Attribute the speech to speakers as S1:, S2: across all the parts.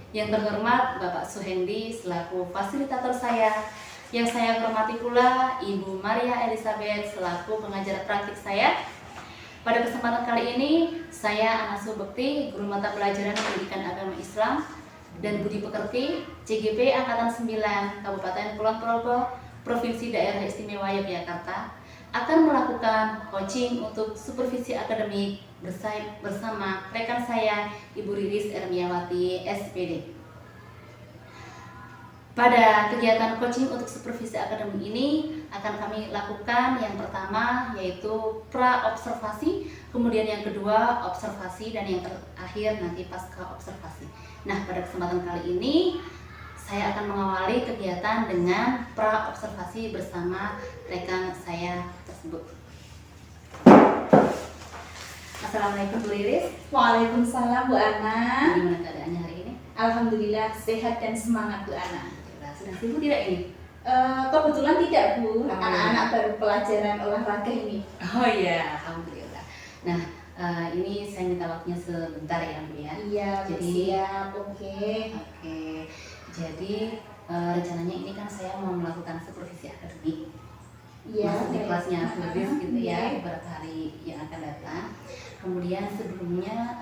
S1: Yang terhormat Bapak Suhendi selaku fasilitator saya. Yang saya hormati pula Ibu Maria Elizabeth selaku pengajar praktik saya. Pada kesempatan kali ini, saya Anasu Bekti, Guru Mata Pelajaran Pendidikan Agama Islam dan Budi Pekerti, CGP Angkatan 9, Kabupaten Kulon Progo, Provinsi Daerah Istimewa Yogyakarta, akan melakukan coaching untuk supervisi akademik bersama rekan saya, Ibu Riris Ermiawati, SPD. Pada kegiatan coaching untuk supervisi akademik ini akan kami lakukan yang pertama yaitu pra-observasi, kemudian yang kedua observasi, dan yang terakhir nanti pasca observasi. Nah, pada kesempatan kali ini saya akan mengawali kegiatan dengan pra-observasi bersama rekan saya tersebut. Assalamualaikum Bu Riris.
S2: Waalaikumsalam Bu Ana.
S1: Gimana keadaannya hari ini?
S2: Alhamdulillah sehat dan semangat Bu Ana.
S1: Sudah sibuk tidak ini?
S2: Kebetulan tidak Bu, anak-anak baru pelajaran olahraga ini.
S1: Oh iya, alhamdulillah. Nah, ini saya minta waktunya sebentar ya Bu ya.
S2: Iya,
S1: Jadi
S2: siap, oke.
S1: Jadi rencananya ini kan saya mau melakukan supervisi akademik.
S2: Iya.
S1: Masuk di kelasnya Furbis gitu ya,
S2: Iya.
S1: beberapa hari yang akan datang. Kemudian sebelumnya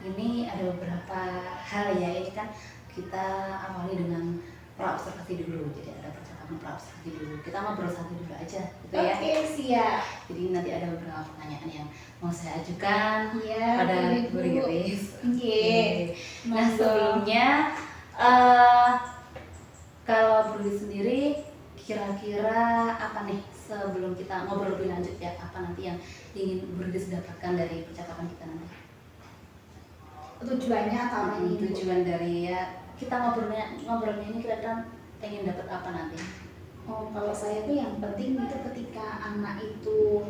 S1: ini ada beberapa hal ya, ini kan kita awali dengan pra-observasi dulu. Jadi ada percakapan pra-observasi dulu. Kita ngobrol satu dulu aja gitu ya.
S2: Oke, siap.
S1: Jadi nanti ada beberapa pertanyaan yang mau saya ajukan
S2: Iya,
S1: pada
S2: Bu.
S1: Bu Riris.
S2: Oke.
S1: Nah, sebelumnya kalau Bu Riris sendiri kira-kira apa nih sebelum kita ngobrol lebih lanjut ya, apa nanti yang ingin Bu Riris dapatkan dari percakapan kita nanti?
S2: Tujuannya apa ini? Bu?
S1: Tujuan dari ya kita ngobrolnya ini kira-kira pengen dapat apa nanti?
S2: Oh, kalau saya tuh yang penting itu ketika anak itu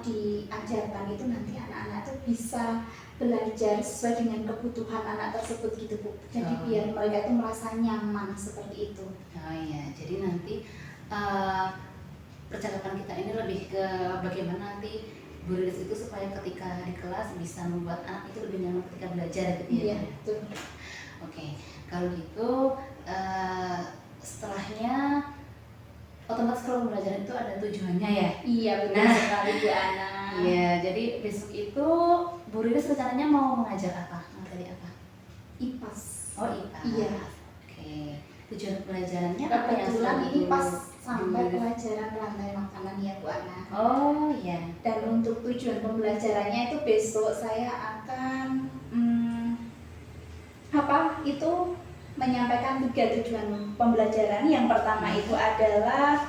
S2: diajarkan itu nanti anak-anak tuh bisa belajar sesuai dengan kebutuhan anak tersebut gitu Bu. Jadi biar mereka tuh merasa nyaman seperti itu.
S1: Oh iya, jadi nanti percakapan kita ini lebih ke bagaimana nanti Bu Riris itu supaya ketika di kelas bisa membuat anak itu lebih nyaman ketika belajar gitu ya.
S2: Iya, betul.
S1: Oke, kalau gitu setelahnya otomatis kalau pembelajaran itu ada tujuannya ya.
S2: Iya, benar sekali Bu Ana.
S1: Iya, jadi besok itu Bu Riris rencananya mau mengajar apa? Materi apa?
S2: IPAS.
S1: Oh, IPAS.
S2: Iya.
S1: Oke. Tujuan pelajarannya apa yang
S2: Kebetulan
S1: sedang
S2: ini pas
S1: Bu
S2: sampai
S1: Riris?
S2: pelajaran rantai makanan ya Bu Ana.
S1: Oh iya.
S2: Dan untuk tujuan pembelajarannya itu besok saya akan menyampaikan 3 tujuan pembelajaran. Yang pertama itu adalah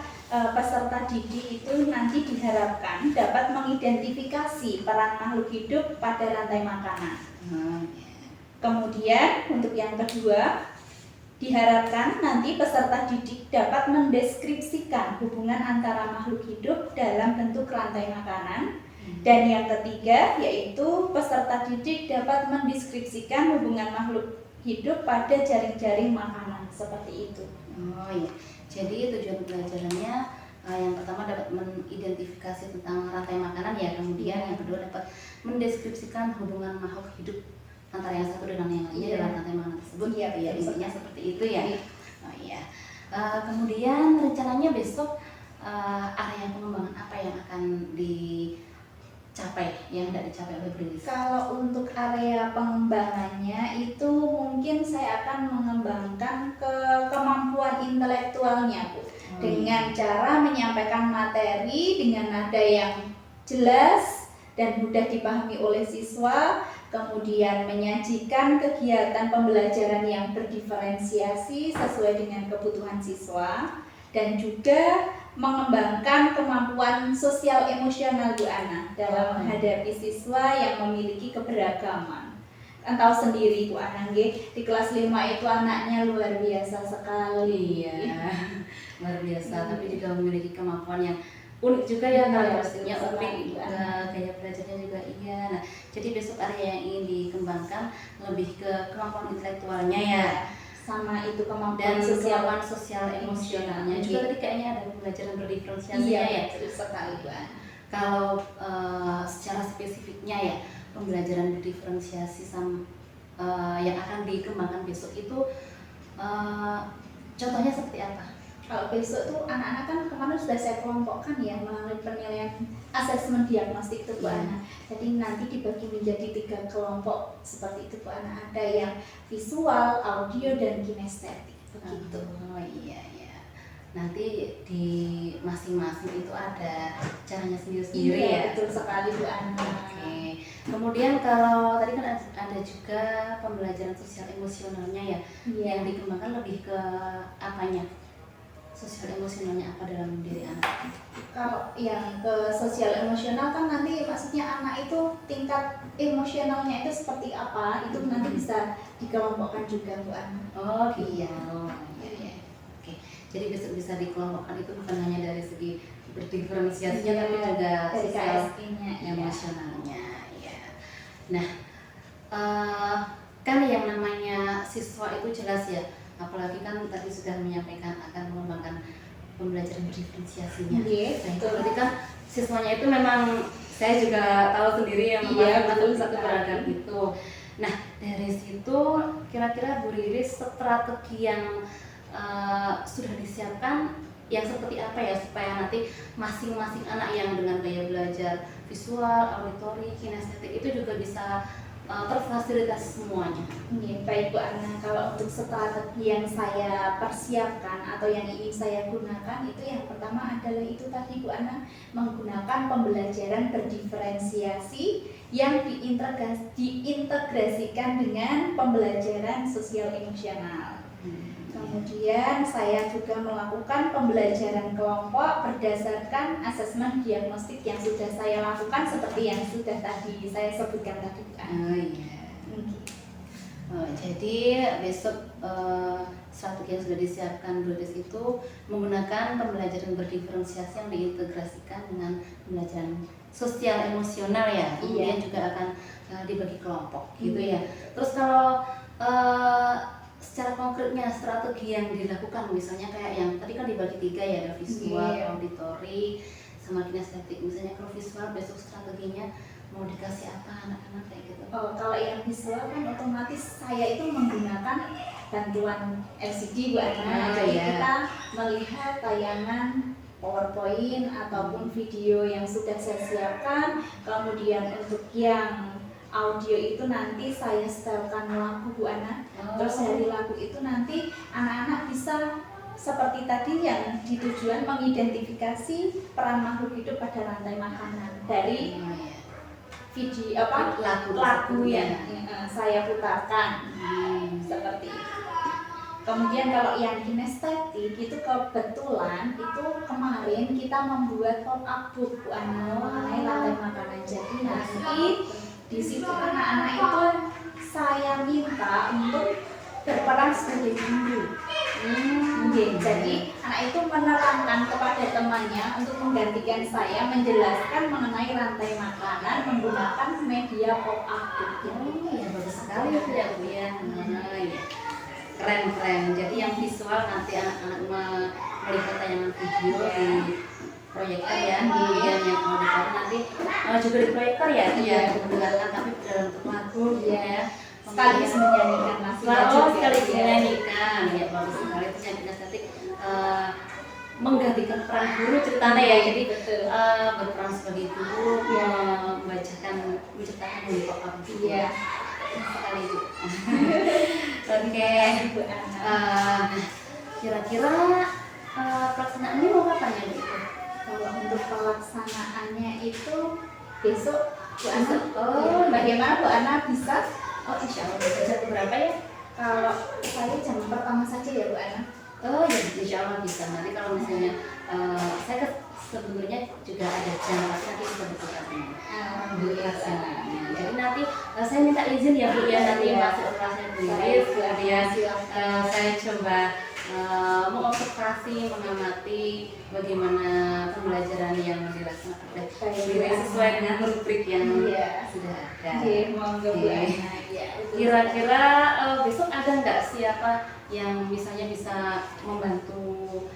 S2: peserta didik itu nanti diharapkan dapat mengidentifikasi peran makhluk hidup pada rantai makanan. Kemudian untuk yang kedua, diharapkan nanti peserta didik dapat mendeskripsikan hubungan antara makhluk hidup dalam bentuk rantai makanan. Dan yang ketiga yaitu peserta didik dapat mendeskripsikan hubungan makhluk hidup pada jaring-jaring makanan, seperti itu.
S1: Oh iya. Jadi tujuan pelajarannya yang pertama dapat mengidentifikasi tentang rantai makanan ya, kemudian yang kedua dapat mendeskripsikan hubungan makhluk hidup antara yang satu dengan yang lainnya dalam rantai makanan tersebut.
S2: Iya,
S1: ya, intinya seperti itu ya.
S2: Iya.
S1: Oh iya. Kemudian rencananya besok area pengembangan apa yang akan dicapai yang tidak dicapai oleh Bu Riris?
S2: Kalau untuk area pengembangannya itu mungkin saya akan mengembangkan ke kemampuan intelektualnya Bu, dengan cara menyampaikan materi dengan nada yang jelas dan mudah dipahami oleh siswa, kemudian menyajikan kegiatan pembelajaran yang berdiferensiasi sesuai dengan kebutuhan siswa, dan juga mengembangkan kemampuan sosial emosional Bu Ana dalam menghadapi siswa yang memiliki keberagaman. Kan tahu sendiri Bu Ana, di kelas 5 itu anaknya luar biasa sekali.
S1: Iya, luar biasa, tapi juga memiliki kemampuan yang unik juga ya, karakteristiknya unik, gaya belajarnya juga iya. Nah, jadi besok area yang ingin dikembangkan lebih ke kemampuan intelektualnya ya,
S2: sama itu kemampuan
S1: dan sosial emosionalnya juga. Tadi kayaknya ada pembelajaran berdiferensiasi ya.
S2: Betul sekali Bu Ana.
S1: Kalau secara spesifiknya ya, pembelajaran berdiferensiasi yang akan dikembangkan besok itu contohnya seperti apa?
S2: Kalau besok tuh anak-anak kan kemarin sudah saya kelompokkan ya melalui penilaian asesmen diagnostik itu Bu Ana. Jadi nanti dibagi menjadi 3 kelompok seperti itu Bu Ana. Ada yang visual, audio, dan kinestetik. Begitu.
S1: Oh iya ya. Nanti di masing-masing itu ada caranya sendiri-sendiri
S2: Iya,
S1: ya.
S2: betul sekali Bu Ana.
S1: Oke. Kemudian kalau tadi kan ada juga pembelajaran sosial emosionalnya ya,
S2: Iya.
S1: yang dikembangkan lebih ke apanya? Sosial emosionalnya apa dalam diri anak?
S2: Kalau yang ke sosial emosional kan nanti maksudnya anak itu tingkat emosionalnya itu seperti apa, itu nanti bisa dikelompokkan juga Bu Ana.
S1: Oh iya, iya. Oke, jadi bisa dikelompokkan itu bukan hanya dari segi berdiferensiasinya, tapi juga
S2: dari
S1: sosial
S2: KSI-nya,
S1: emosionalnya. Ya. Nah, kan yang namanya siswa itu jelas ya, apalagi kan tadi sudah menyampaikan akan mengembangkan pembelajaran diferensiasinya. Nah, itu berarti kan siswanya itu memang saya juga tahu sendiri yang masing-masing satu beragam itu. Nah, dari situ kira-kira Bu Riris strategi yang sudah disiapkan yang seperti apa ya supaya nanti masing-masing anak yang dengan gaya belajar visual, auditori, kinestetik itu juga bisa terfasilitasi semuanya.
S2: Baik Bu Ana, kalau untuk strategi yang saya persiapkan atau yang ingin saya gunakan itu yang pertama adalah itu tadi Bu Ana, menggunakan pembelajaran berdiferensiasi yang diintegrasikan dengan pembelajaran sosial emosional. Kemudian saya juga melakukan pembelajaran kelompok berdasarkan asesmen diagnostik yang sudah saya lakukan seperti yang sudah tadi saya sebutkan tadi.
S1: Oh iya. Jadi besok strategi yang sudah disiapkan Bu Riris itu menggunakan pembelajaran berdiferensiasi yang diintegrasikan dengan pembelajaran sosial emosional ya. Kemudian juga akan dibagi kelompok gitu ya. Terus kalau secara konkretnya strategi yang dilakukan misalnya kayak yang tadi kan dibagi 3 ya, ada visual, auditori, sama kinestetik. Misalnya kalau visual besok strateginya mau dikasih apa anak-anak kayak gitu?
S2: Oh, kalau yang visual kan otomatis saya itu menggunakan bantuan LCD Bu Ana. Jadi kita melihat tayangan PowerPoint ataupun video yang sudah saya siapkan. Kemudian untuk yang audio itu nanti saya setelkan lagu Bu Ana. Terus dari lagu itu nanti anak-anak bisa seperti tadi yang di tujuan mengidentifikasi peran makhluk hidup pada rantai makanan dari video lagu yang saya putarkan seperti itu. Kemudian kalau yang kinestetik itu kebetulan itu kemarin kita membuat pop-up book Bu Ana mengenai rantai makanan. Jadi nanti di situ anak-anak itu saya minta untuk berperan sebagai guru. Jadi anak itu menerangkan kepada temannya untuk menggantikan saya menjelaskan mengenai rantai makanan menggunakan media pop-up book.
S1: Ya bagus sekali itu ya Bu ya. Keren. Jadi yang visual nanti anak-anak melihat tayangan video di proyektor ya, kemudian yang auditor nanti juga di proyektor ya, mendengarkan tapi dalam bentuk lagu ya.
S2: Sekaligus menyanyikan lagu.
S1: Sekaligus menyanyikan ya, bagus sekali. Terus yang kinestetik menggantikan peran guru ceritanya ya, jadi berperan sebagai guru menciptakan pop-up video sekali Bu. Oke. Kira-kira pelaksanaannya mau kapan ya Bu?
S2: Kalau untuk pelaksanaannya itu besok Bu Ana. Bagaimana Bu Ana bisa?
S1: Insya Allah bisa jam berapa ya?
S2: Kalau saya jam pertama saja ya Bu Ana.
S1: Ya insya Allah bisa. Nanti kalau misalnya saya sebenarnya juga ada jam nanti bisa berpikirkan pelaksanaannya. Jadi nanti saya minta izin ya Bu ya, nanti masuk operasi Bu Riris, kemudian saya coba mengobservasi, mengamati bagaimana pembelajaran yang dilaksanakan oleh Bu Riris sesuai dengan rubrik yang sudah ada. Kira-kira besok ada nggak siapa yang misalnya bisa membantu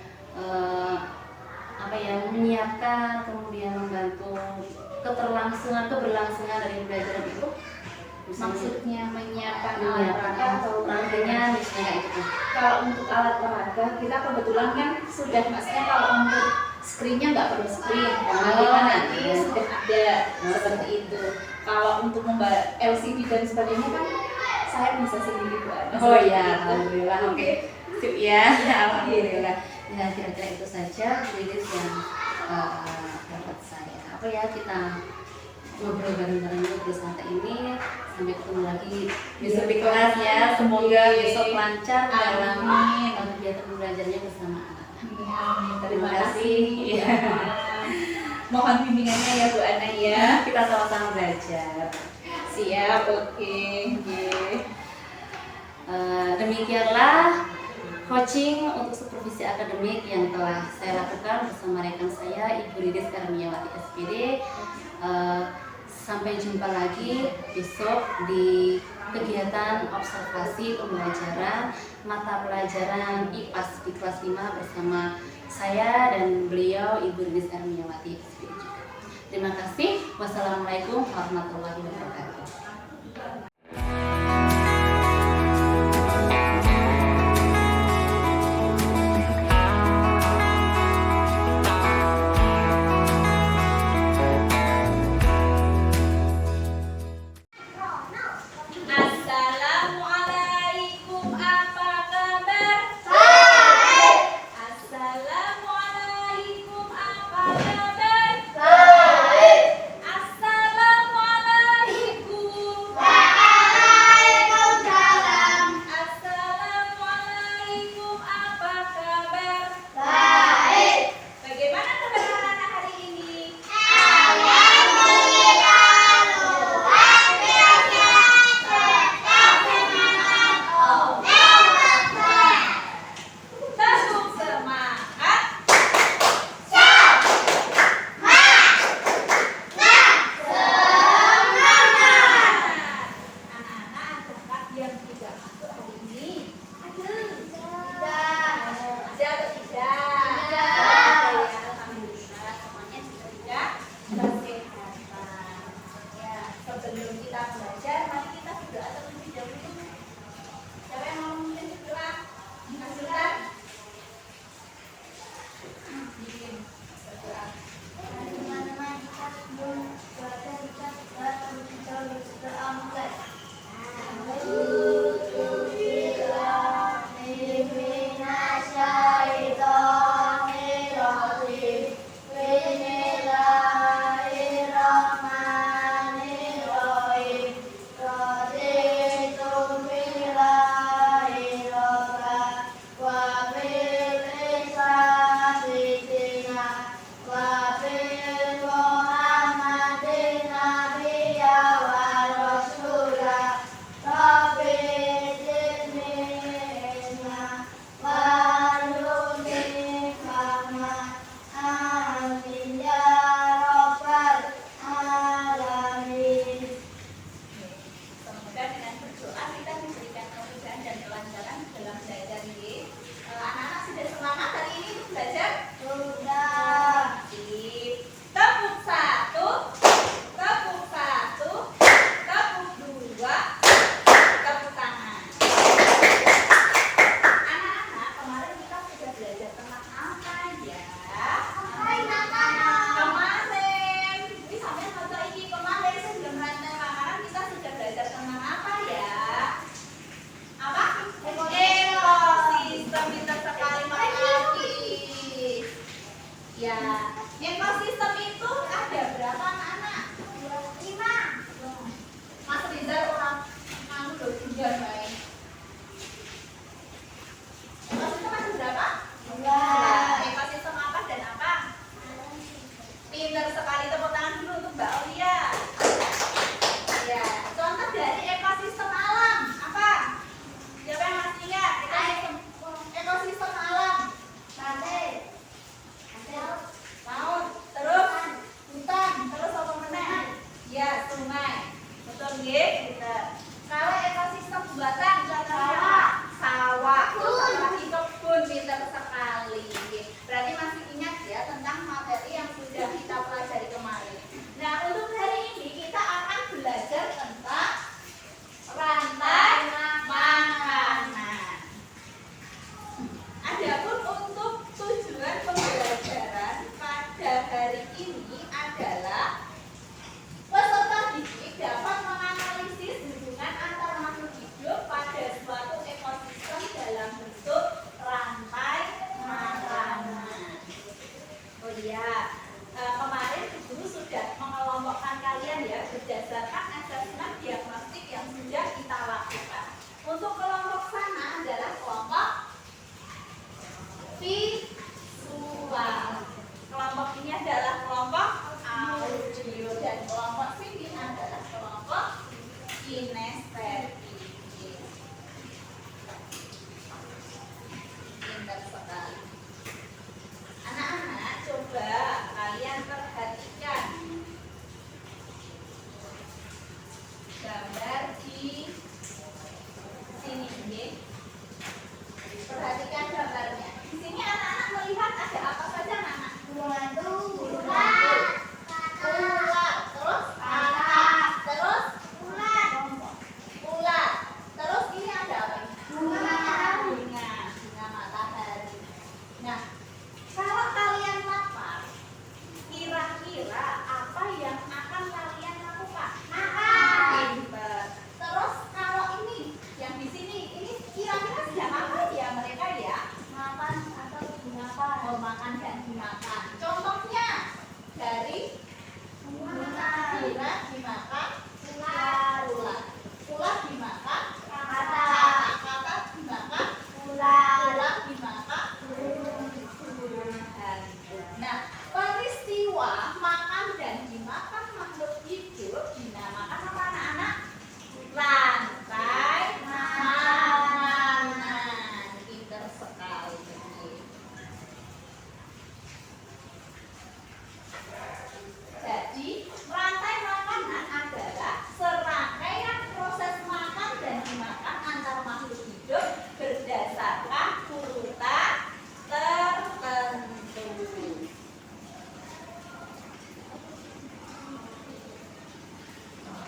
S1: menyiapkan, kemudian membantu keberlangsungan dari pembelajaran itu?
S2: Maksudnya menyiapkan alat peraga atau
S1: peraganya misalnya kayak gitu.
S2: kalau untuk alat peraga kita kebetulan kan sudah, maksudnya kalau untuk screennya nggak perlu screen karena kita nanti sudah ada seperti itu. Kalau untuk membuat LCD dan sebagainya kan saya bisa sendiri buat.
S1: Oh iya, alhamdulillah. Oke, sip ya. Alhamdulillah. Ya kira-kira itu saja kritis yang dapat saya. Apa ya, kita ngobrol bareng-bareng dulu santai ini. Sampai ketemu lagi besok di kelas ya. Semoga besok lancar dalam kegiatan belajarnya bersama anak.
S2: Amin.
S1: Terima kasih.
S2: Ya. Mohon bimbingannya ya Bu Ana ya.
S1: Kita sama-sama belajar.
S2: Siap, oke.
S1: Demikianlah coaching untuk supervisi akademik yang telah saya lakukan bersama rekan saya Ibu Riris Karmiawati SPD. Sampai jumpa lagi besok di kegiatan observasi pembelajaran mata pelajaran IPAS di kelas 5 bersama saya dan beliau Ibu Riris Karmiawati SPD juga. Terima kasih. Wassalamualaikum warahmatullahi wabarakatuh.
S2: Assalamualaikum, apa kabar? Baik. Assalamualaikum, apa kabar? Baik. Assalamualaikum. memakan dan dimakan. Contohnya dari gula dimakan, ulat. Ulat dimakan, kata dimakan, ulat dimakan. Nah, peristiwa makan dan dimakan makhluk hidup dinamakan apa anak-anak? Rantai makanan. Pinter sekali. Jadi, rantai makanan adalah serangkaian proses makan dan dimakan antar makhluk hidup berdasarkan urutan tertentu.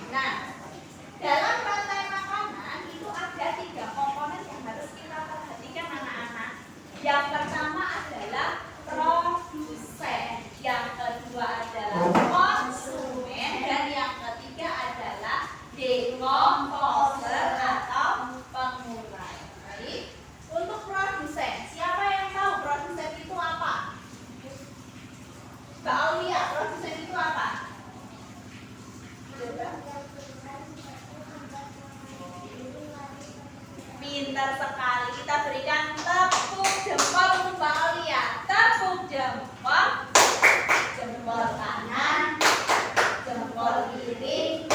S2: Nah, dalam rantai makanan itu ada 3 komponen yang harus kita perhatikan anak-anak. Yang pertama adalah produsen, yang kedua adalah konsumen, dan yang ketiga adalah dekomposer atau pengurai. Baik, untuk produsen, siapa yang tahu produsen itu apa? Mbak Aulia, produsen itu apa? Pintar sekali. Kita berikan tepuk jempol untuk Mbak Aulia. Tepuk jempol. Jempol kanan, jempol kiri,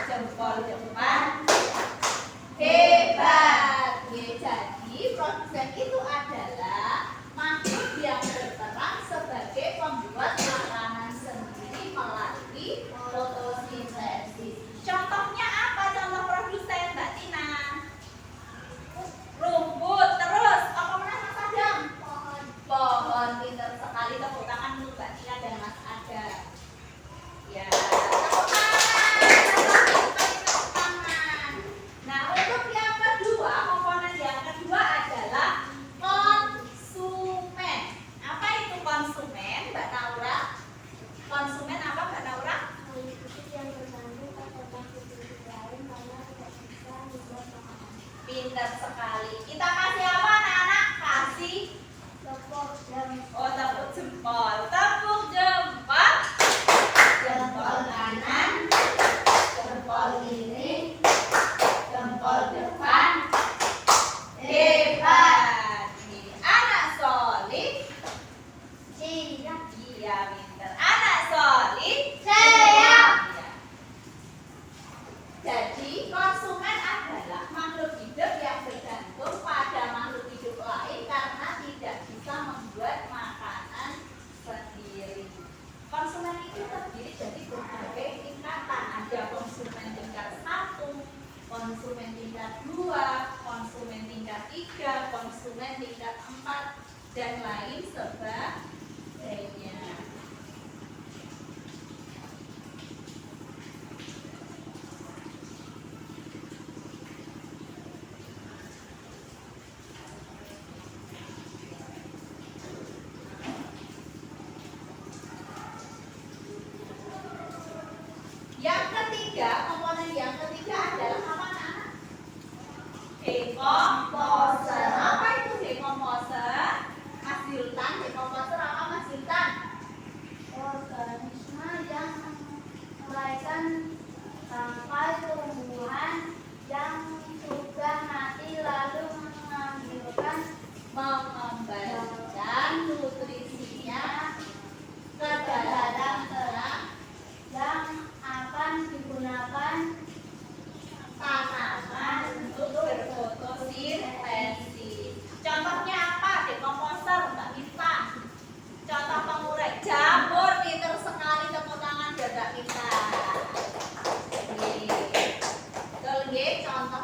S2: jempol depan. Hebat. Jadi produsen itu adalah makhluk yang berperan sebagai pembuat makanan sendiri melalui fotosintesis. Contohnya apa contoh produsen, Mbak Tina? Rumput. Terus apa mana Mas Adam? Pohon. Pintar sekali. Tepuk tangan untuk Mbak Tina dan Mas Adam. Ya, tepuk tangan. Tepuk tangan. Nah, untuk yang kedua, komponen yang kedua adalah konsumen. Apa itu konsumen, Mbak Naura? Konsumen apa, Mbak Naura? Pintar sekali. Kita kasih apa anak-anak? Kasih tepuk jempol. Oh, tepuk jempol. Tepuk jempol. Jempol kanan, jempol kiri, jempol depan. Hebat. Anak solid. Iya, pintar. Anak solid. Iya. Jadi konsumen adalah makhluk hidup yang bergantung pada makhluk hidup lain karena tidak bisa membuat makanan sendiri. Konsumen itu terdiri dari berbagai tingkatan. Ada konsumen tingkat 1, konsumen tingkat 2, konsumen tingkat 3, konsumen tingkat 4, dan lain sebagainya. Yang ketiga, komponen yang ketiga adalah apa anak-anak? Dekomposer. Apa itu dekomposer? Mas Jultan, dekomposer apa Mas Jultan?
S3: Organisme yang melahirkan bangkai tumbuhan yang sudah mati lalu
S2: Mengembalikan nutrisinya ke dalam terang
S3: yang akan digunakan
S2: tanaman untuk berfotosintesis. Contohnya apa? Dekomposer, Mbak Mita. Contoh pengurai jamur. Pinter sekali. Tepuk tangan buat Mbak Mita. Betul nggih? Contoh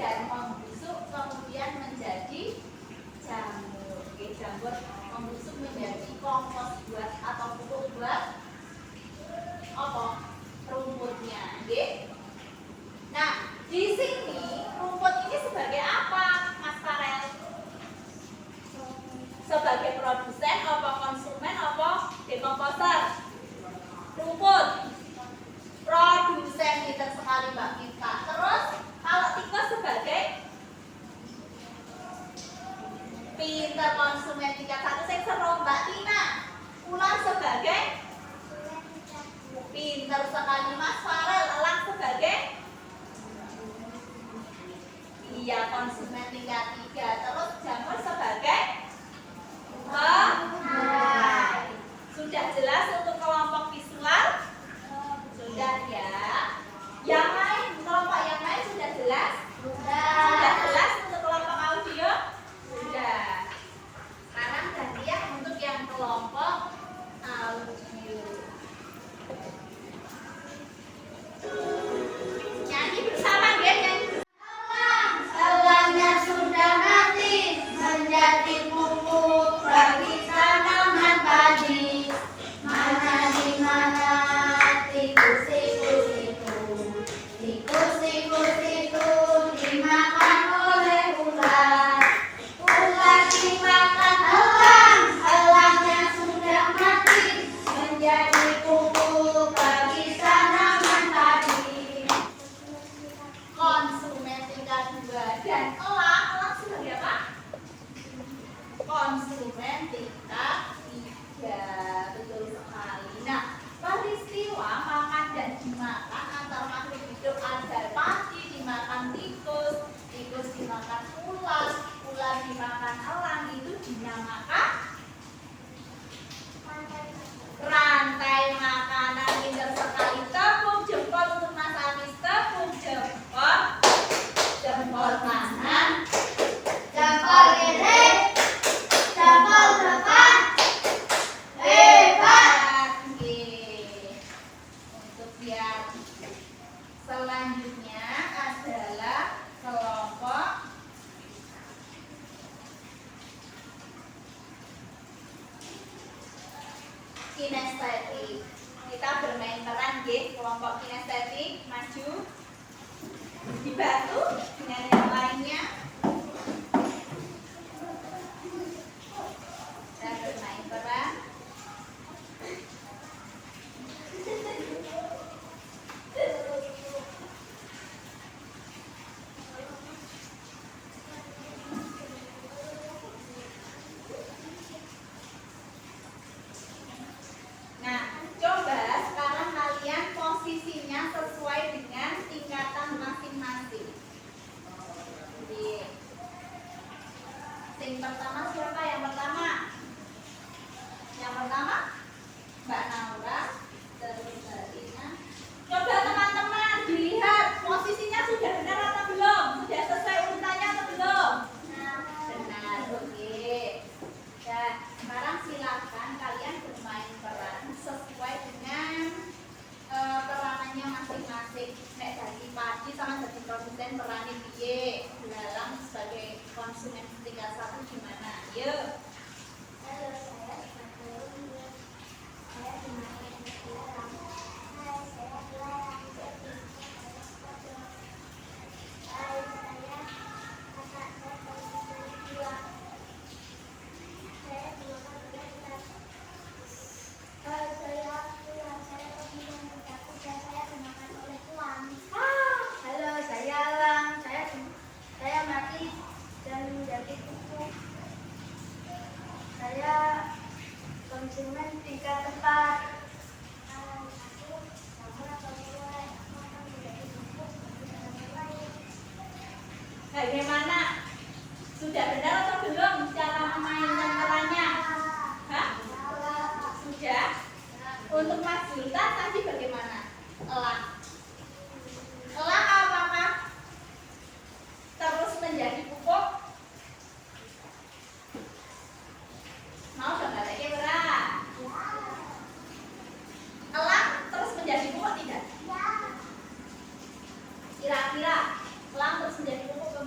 S2: dan membusuk kemudian menjadi jamur. Oke, jamur membusuk menjadi kompos buat atau pupuk buat apa? Rumputnya. Oke. Nah, di sini rumput ini sebagai apa, Mas Farel? Sebagai produsen, apa konsumen, apa dekomposer? Rumput. Produsen, pinter sekali Mbak Miftah. Terus kalau tikus sebagai pinter konsumen tingkat 1 sing seru Mbak Tina. Ular sebagai pinter sekali Mas Farel. Elang sebagai iya konsumen tingkat 3. Terus jamur sebagai sudah jelas untuk kelompok visual? Sudah ya. Yang lain, kelompok yang lain sudah jelas? Sudah jelas untuk kelompok audio? Sudah. Sekarang gantian untuk yang kelompok audio. Nyanyi bersama ya, nyanyi bersama.
S3: Elangnya sudah mati menjadi pupuk bagi tanaman padi. Mana di mana tikus-tikus itu, tikus-tikus itu dimakan oleh ular. Ular dimakan elang, elangnya sudah mati menjadi pupuk bagi tanaman padi.
S2: Konsumen tingkat 2 dan elang sebagai apa? Konsumen tingkat 3. Betul sekali. Nah, peristiwa makan dan dimakan antar makhluk hidup ada padi dimakan tikus, tikus dimakan ular, ular dimakan elang itu dinamakan rantai makanan. Pinter sekali. Tepuk jempol untuk Mas Anis. Tepuk jempol. Jempol kanan,
S3: Jempol kiri, jempol depan, hebat.
S2: Oke. Untuk yang selanjutnya adalah kelompok kinestetik. Kita bermain peran nggih, kelompok kinestetik maju dibantu dengan yang lainnya. Kita bermain peran. Nah, coba sekarang kalian posisinya sesuai dengan tingkatan masing-masing. Jadi, yang pertama siapa? Yang pertama? Yang pertama? Mbak Naura. Terus Mbak Tina. Coba teman-teman dilihat posisinya sudah benar atau belum? Sudah sesuai urutannya atau belum? Benar, oke. Dan sekarang silakan kalian bermain peran sesuai dengan peranannya masing-masing. Nek dari padi sama dari produsen peranin piye? Dalam sebagai konsumen tingkat 1 gimana? Yuk.
S3: Halo, saya sebagai Umi. Saya dimakan sekarang. Hai, saya Dilarang. Jadi, hai, saya kakak saya dari 2. Saya dimakan oleh ular. Hai, saya Tuhan. Saya kemudian takut dan saya dimakan oleh Tuhan. Halo, saya Alang. Saya mati dan menjadi pupuk. Saya konsumen tingkat 4.
S2: Bagaimana? Sudah benar atau belum cara memainkan perannya? Hah? Sudah? Untuk Mas Zultan tadi bagaimana? Elang. Elang apakah terus menjadi pupuk? Mau nggak lagi berat? Elang terus menjadi pupuk tidak? Kira-kira elang terus menjadi pupuk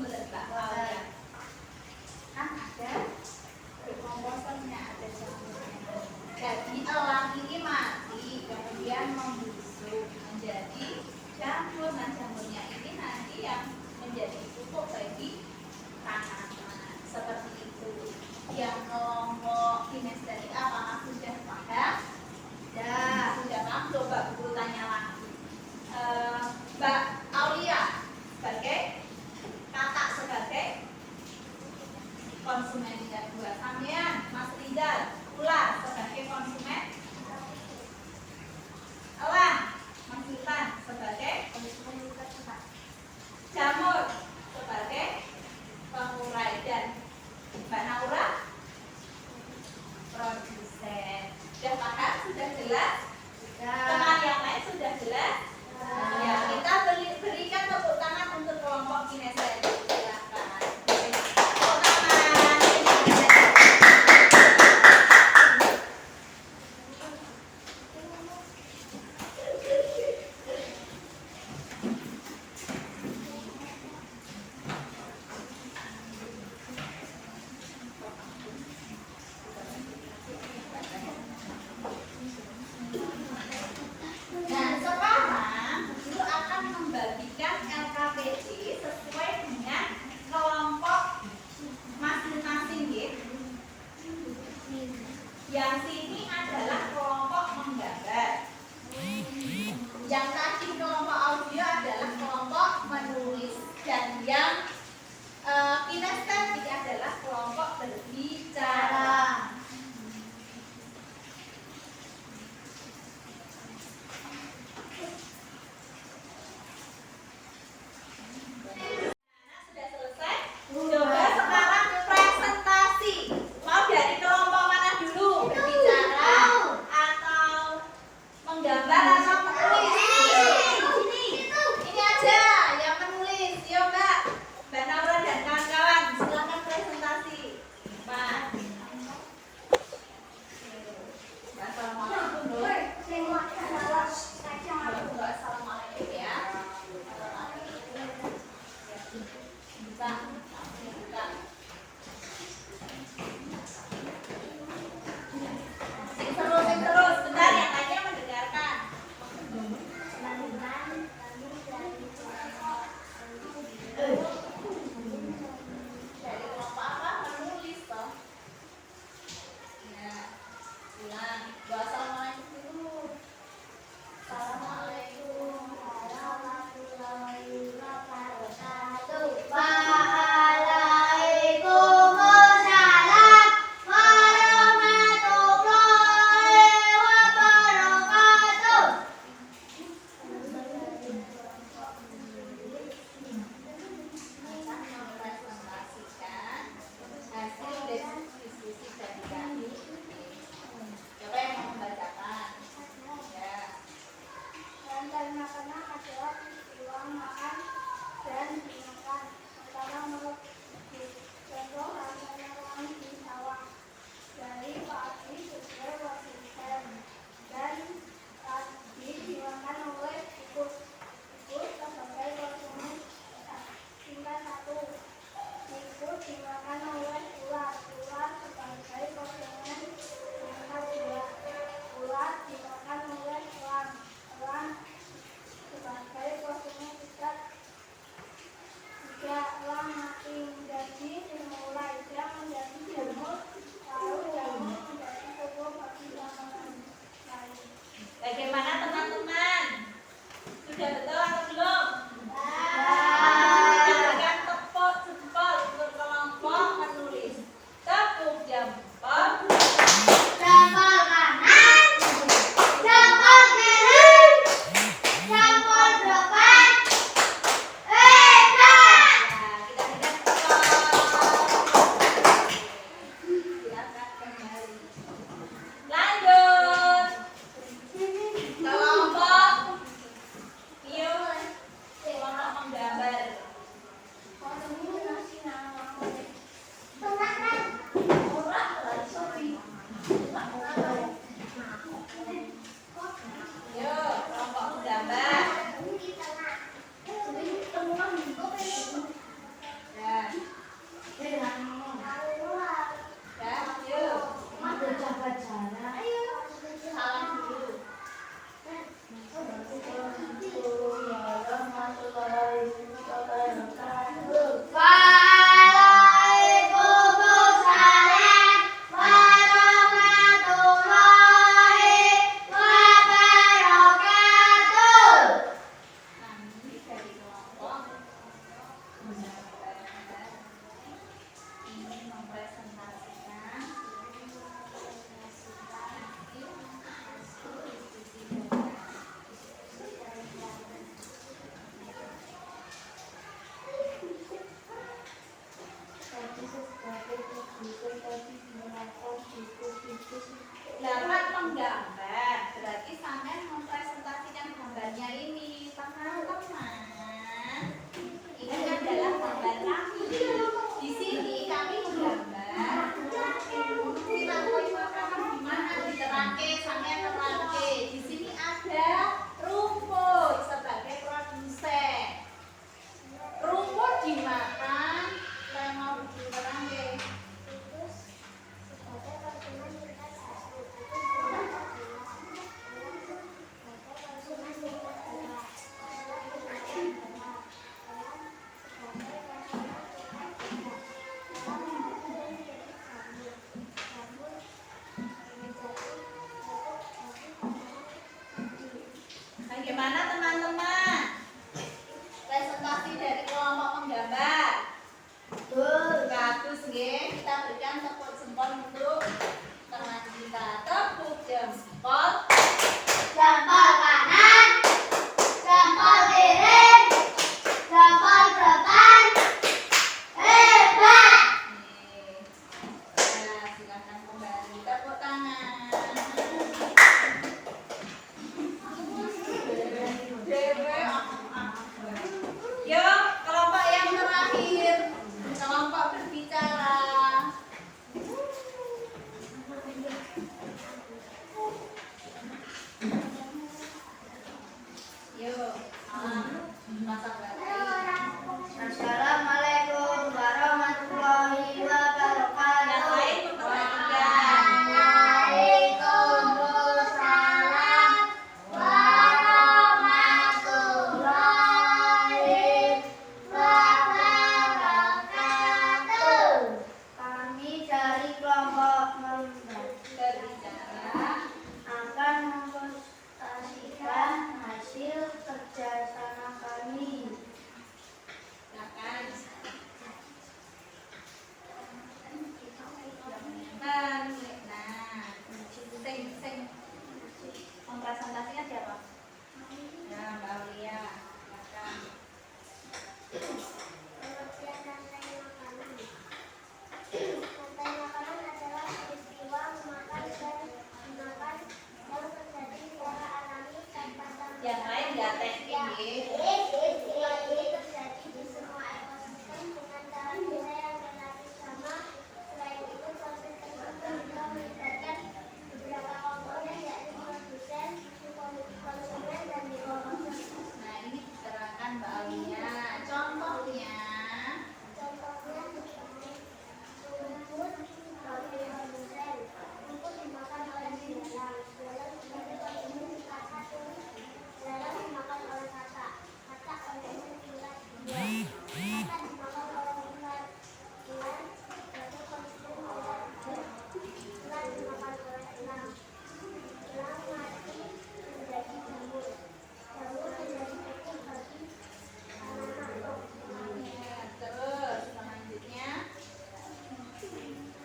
S2: konsumen tingkat 2. Sampean Mas Rizal pula sebagai konsumen. Elang Mas Sultan sebagai konsumen tingkat 4. Jamur sebagai pengurai dan Mbak Naura produsen. Sudah paham? Sudah jelas? Teman yang lain sudah jelas? Ya, kita berikan tepuk tangan untuk kelompok kinestetik. Silakan. Tepuk tangan. Nah, sekarang guru akan membagikan LKPD sesuai dengan kelompok masing-masing ya. Yang sini adalah kelompok menggambar. Yang tadi kelompok audio adalah kelompok menulis dan yang kinestetik adalah kelompok berbicara. Sudah selesai? Coba sekarang presentasi. Mau dari kelompok mana dulu? Berbicara atau menggambar atau menulis? Ini aja yang menulis. Yo Mbak Naura dan kawan-kawan, silakan presentasi. Mbak. Assalamualaikum. Assalamualaikum ya. Buka. Sing terus. Bentar yang lainnya mendengarkan. Dari kelompok apa? Menulis toh. Ya. Ulang. Wassalamualaikum dulu. Assalamualaikum warahmatullahi wabarakatuh.
S3: Waalaikumsalam warahmatullahi wabarakatuh.
S2: Akan mempresentasikan hasil diskusi dari kami. Siapa yang mau membacakan? Ya.
S3: Rantai makanan adalah peristiwa makan dan dimakan. Pertama menurut contoh rasanya ruang di sawah dari pagi sampai wasitkan dan tadi dimakan oleh tikus. Tikus sebagai konsumen tingkat 1. Tikus dimakan oleh ular. Ular sebagai konsumen tingkat 2. Ular dimakan oleh elang. Elang sebagai konsumen tingkat 3. Elang mati menjadi simulai dia menjadi jamur, lalu jamur menjadi tubuh bagi makanan lain.
S2: Bagaimana teman-teman? Sudah betul atau belum? Kita berikan tepuk jempol untuk kelompok menulis. Tepuk jempol.
S3: Jempol kanan, jempol kiri, jempol depan, hebat.
S2: Ya, kita berikan tepuk. Silakan kembali. Lanjut. Kelompok Bio, kelompok menggambar. Yo, kelompok menggambar. Ya, yuk. Salam dulu.
S3: Waalaikumsalam warahmatullahi wabarakatuh.
S2: Nanti dari kelompok menggambar ini Gimana teman-teman? Presentasi dari kelompok menggambar. Bagus nggih. Kita berikan tepuk jempol untuk teman kita. Tepuk jempol.
S3: Jempol kanan, jempol kiri, jempol depan. Hebat.
S2: Nah, silakan kembali tepuk tangan. Yuk, kelompok yang terakhir. Kelompok berbicara. Yuk, masak lagi.
S3: Assalamualaikum warahmatullahi wabarakatuh.
S2: Yang lain memperhatikan.
S3: Waalaikumsalam warahmatullahi wabarakatuh. Kami dari kelompok
S2: Berbicara.
S3: akan mempresentasikan hasil kerjasama kami.
S2: Silakan. Nah, sing mempresentasikan siapa? Nah, Mbak Aulia. Silakan.
S3: Rantai makanan adalah peristiwa memakan dan dimakan yang terjadi secara alami tanpa
S2: Yang lain nggak teknik nggih.
S3: ini terjadi di semua ekosistem dengan cara kerja yang relatif sama. Selain itu, proses tersebut juga melibatkan beberapa komponen, yakni produsen, konsumen, dan developer.
S2: Nah, ini diterangkan Mbak Aulia. Contohnya.
S3: Contohnya rumput sebagai produsen, rumput dimakan oleh belalang, belalang sebagai konsumen karena kulit, belalang dimakan oleh katak, katak oleh ulat buah, katak dimakan oleh ular, ular sebagai konsumen ular, ular dimakan oleh elang, elang mati menjadi jamur, jamur menjadi pupuk bagi anak-anak.
S2: Terus selanjutnya.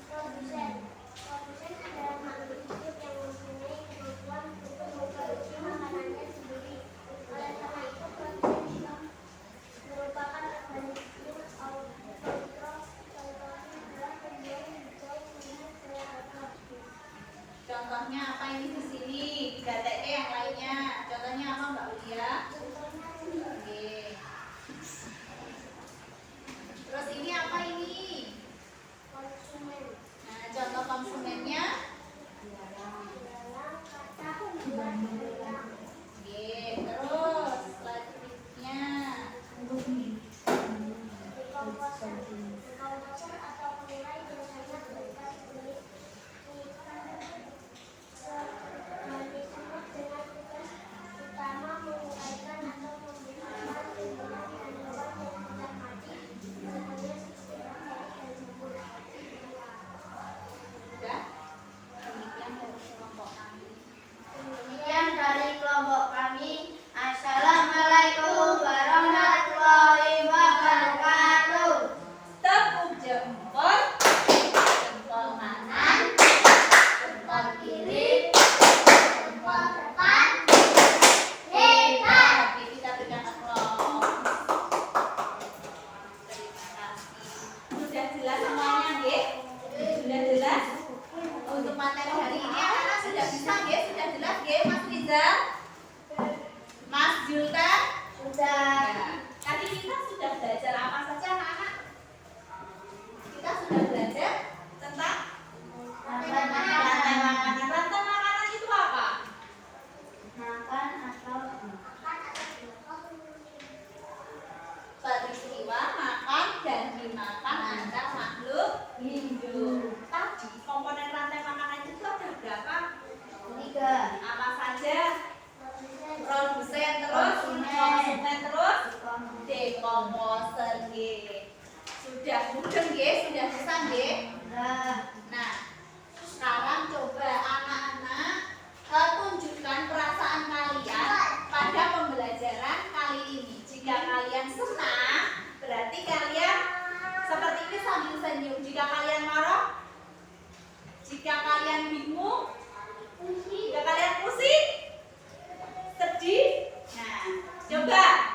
S3: Produsen adalah makhluk hidup yang mempunyai kemampuan untuk memproduksi makanannya sendiri. Oleh karena itu, produsen juga merupakan organisme autotrof. Contohnya adalah tumbuhan hijau, minyak, selada.
S2: Contohnya apa ini di sini? Tiga TE yang lainnya. Contohnya apa Mbak Aulia?
S3: Contohnya
S2: Oke. Terus ini apa ini?
S3: konsumen,
S2: Nah, contoh konsumennya.
S3: belalang, katak, ulat, belalang.
S2: Oke, terus selanjutnya.
S3: Dekomposer atau pengurai biasanya berupa kulit organisme dengan tugas utama menguraikan atau membesarkan tumbuhan dan hewan yang sudah mati, misalnya seperti bakteri dan jamur.
S2: Sudah? Demikian dari kelompok kami.
S3: Demikian dari kelompok kami. Assalamualaikum warahmatullahi wabarakatuh.
S2: Tepuk jempol. Jempol kanan.
S3: Jempol kiri, jempol depan. Hebat.
S2: Oke, kita berikan aplaus. Terima kasih. Sudah jelas semuanya, nggih? Sudah jelas? Untuk materi hari ini anak-anak sudah bisa, nggih? Sudah jelas, nggih, Mas Rizal? Mas Julkan?
S3: Sudah.
S2: Ya. Tadi kita sudah belajar apa saja, anak-anak? Kita sudah belajar tentang
S3: Rantai makanan.
S2: rantai makanan. Rantai makanan itu apa?
S3: Makan atau
S2: Peristiwa makan dan dimakan antar makhluk hidup. Tadi komponen rantai makanan itu ada berapa?
S3: 3.
S2: Apa saja? Produsen terus,
S3: Konsumen.
S2: konsumen terus, dekomposer nggih. Sudah mudeng nggih, sudah bisa nggih. Nah, sekarang coba anak-anak tunjukkan perasaan kalian pada pembelajaran Jika kalian senang, berarti kalian seperti ini sambil senyum. Jika kalian marah, jika kalian bingung, jika kalian pusing, sedih. Nah, coba